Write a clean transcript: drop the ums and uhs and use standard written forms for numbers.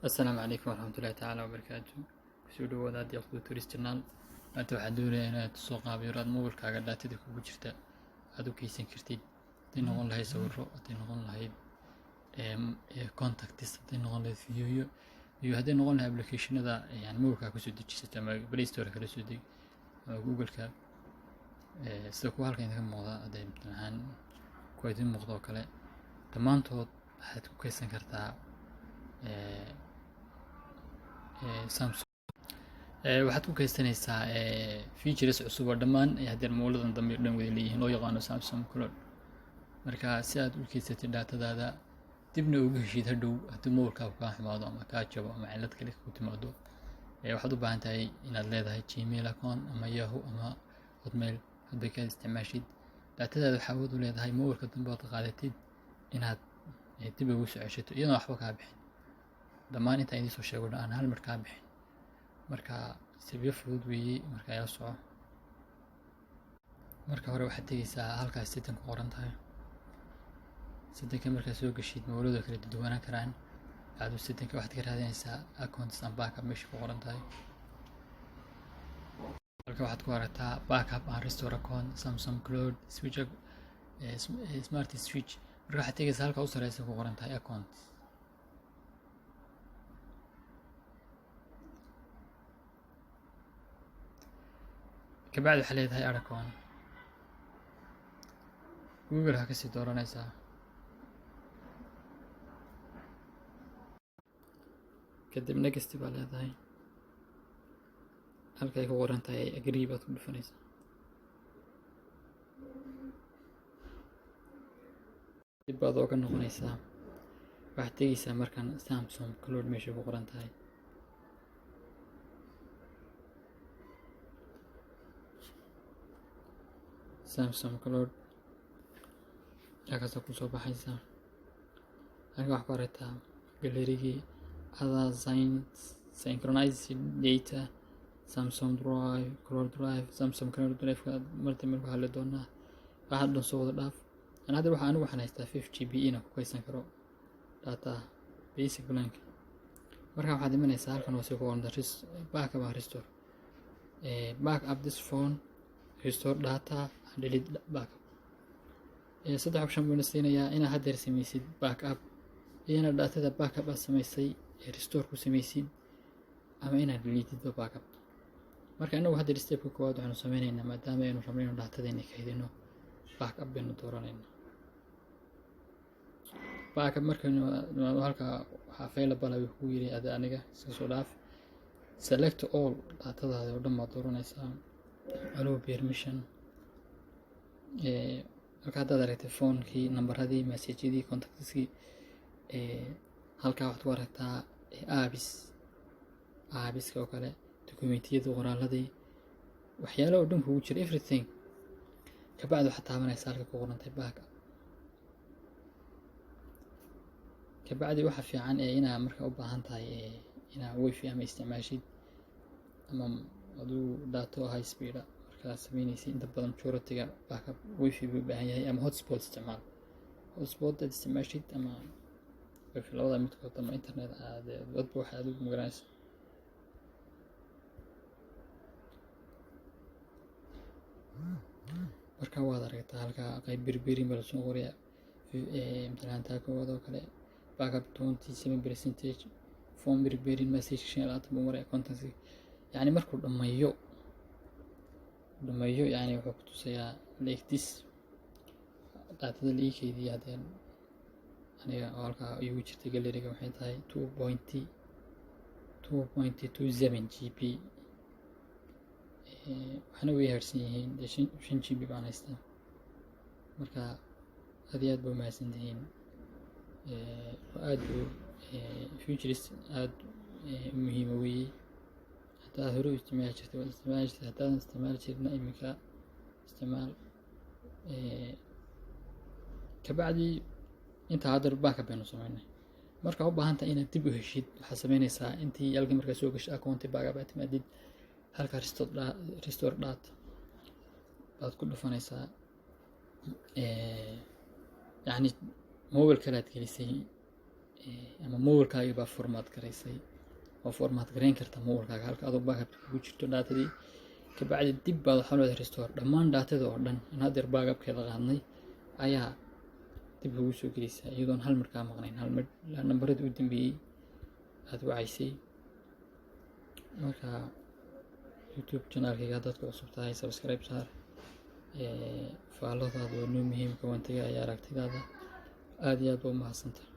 السلام عليكم ورحمة الله تعالى وبركاته. kusoo dhawaada deeqda tourist channel. maanta waxaan doonayaa inaad soo qaabiyo raad mobilkaaga daatada kugu jirta aad u keysan kartid haday noqon lahayd sawirro, haday noqon lahayd contacts, haday noqon lahayd videoyo iyo haday noqon lahayd applicationada yani mobilkaaga kusoo dejisata ama play store kala soo deg ama google-ka sida kuwa halkan idinka muuqda haday ahaan kuwa idin muuqda oo kale dhammaantood waxaad ku keysan kartaa Samsung. waxaad ku keysanaysaa features cusub oo dhammaan haddii mobiladan dambe dhan wada leeyihiin loo yaqaano Samsung Cloud. marka si aad u keysatid datadaada dibna uga heshid hadhow haddii mobilkaaga kaa xumaado ama kaa jabo ama cilad kale ku timaado waxaad u baahan tahay inaad leedahay Gmail account ama Yahoo ama Hotmail hadday ka isticmaashid datadaada waxaa awood u leedahay mobilka dambe ood qaadatid inaad dib ugu soo ceshato iyadoo waxba kaa bixin dhammaan inta idin soo sheego aan hal mar kaa bixin. marka sibyo fudud weeye marka ayaa soco. marka hore waxaad tegaysaa halkaas setting ku qoran tahay. setting markaa soo gashid mobilada kala duwanaan karaan aad setting waxaad ka raadinaysaa accounts and backup meesha ku qoran tahay. halka waxaad ku aragtaa backup and restore account Samsung Cloud switch smart switch. marka waxaad tegaysaa halka u sareysa ku qoran tahay accounts. kabacdi waxaa leedahay add account. google ha kasii dooranaysaa. kadib next baa leedahay halkay ku qoran tahay agree baad ku dhufanaysaa. dib baad ooga noqonaysaa waxaad tegaysaa markan Samsung Cloud meesha ku qoran tahay. Samsung Cloud halkaasoo kusoo baxaysa. halka waxaa ku aragtaa galerigii other synchronized data Samsung Drive, Cloud Drive, Samsung Cloud Drive marka hadli doonaa waxaad dhan soo wada dhaaf. hadda anigu waxaan haystaa 5GB inaan ku keysan karo data basic blank. marka waxaad imanaysaa halkan oo soo qoran backup and restore. backup this phone, restore data and delete backup. saddex option buu siinayaa inaad haddeer samaysid backup iyo inaad datada backup aad samaysay restore ku samaysid ama inaad deletid backup. marka anagu haddeer stepka koowaad waxaanu sameynaynaa maadaama aynu rabno inuu datadeena kaydino backup baynu dooranayna. backup markaynu halka waxaa available ayuu kugu yiri aniga iska soo dhaaf. select all datadaada oo dhan baad dooranaysaa. allow permission. marka haddaad aragtay phonekii, nambaradii, messagedii, contactskii halkaa waxaad ku aragtaa apps oo kale dokumentiyada, qoraaladii, waxyaalo oo dhan kugu jira everything. kabacdi waxaad taabanaysaa halka ku qorantay backup. kabacdi waxa fiican inaa marka u baahan tahay inaa wifi ama isticmaashid ama aduu daato high speed markaa sameynaysid inta badan majority-ga backup wifi buu u baahan yahay ama hotspot isticmaal. hotspot aad isticmaashid ama wifi labada midkood ama internet wadba waxaad adigu magaranaysa. marka waad aragtaa halka qayb berberin baa lasoo qoraya imtixaantaa koowaad oo kale backup 27%, phone berberin message 5 buu maraya contacts. yani markuu dhammeeyo yani wuxuu ku tusayaa like this datada la ii keydiyay haddeen aniga oo halkaa igu jirtay galeriga waxay tahay 2.27GB. waxna way harsan yihiin 5GB baan haystaa. marka aad iyo aad ba umahadsan tihiin. aad features aad muhiima weeye. haddaad hore u isticmaali jirtay waad isticmaali jirtay, haddaadan isticmaali jirna iminka isticmaal. kabacdi intaa haddar backup baynu sameynay. marka u baahan tahay inaad dib u heshid waxaad sameynaysaa intii halkii markaa soo gashay account backup aad timaadid halka restore data baad ku dhufanaysaa. yani mobile kale aad gelisay ama mobilkaaga baa format garaysay oo format garayn karta mobilkaaga halka adoo backupka kugu jirto datadii kabacdi dib baad waxaa loo restore dhammaan datada oo dhan in haddeer backupkeeda qaadnay ayaa dib lagu soo gelaysaa iyadoon hal mar kaa maqnayn hal mar nambaradii u dambeeyey aad wacaysay marka youtube channelkayga haddaad ku cusub tahay subscribe saar faalladaada waa noo muhiim kawantiga ayaa aragtidaada aad iyo aad u mahadsantahay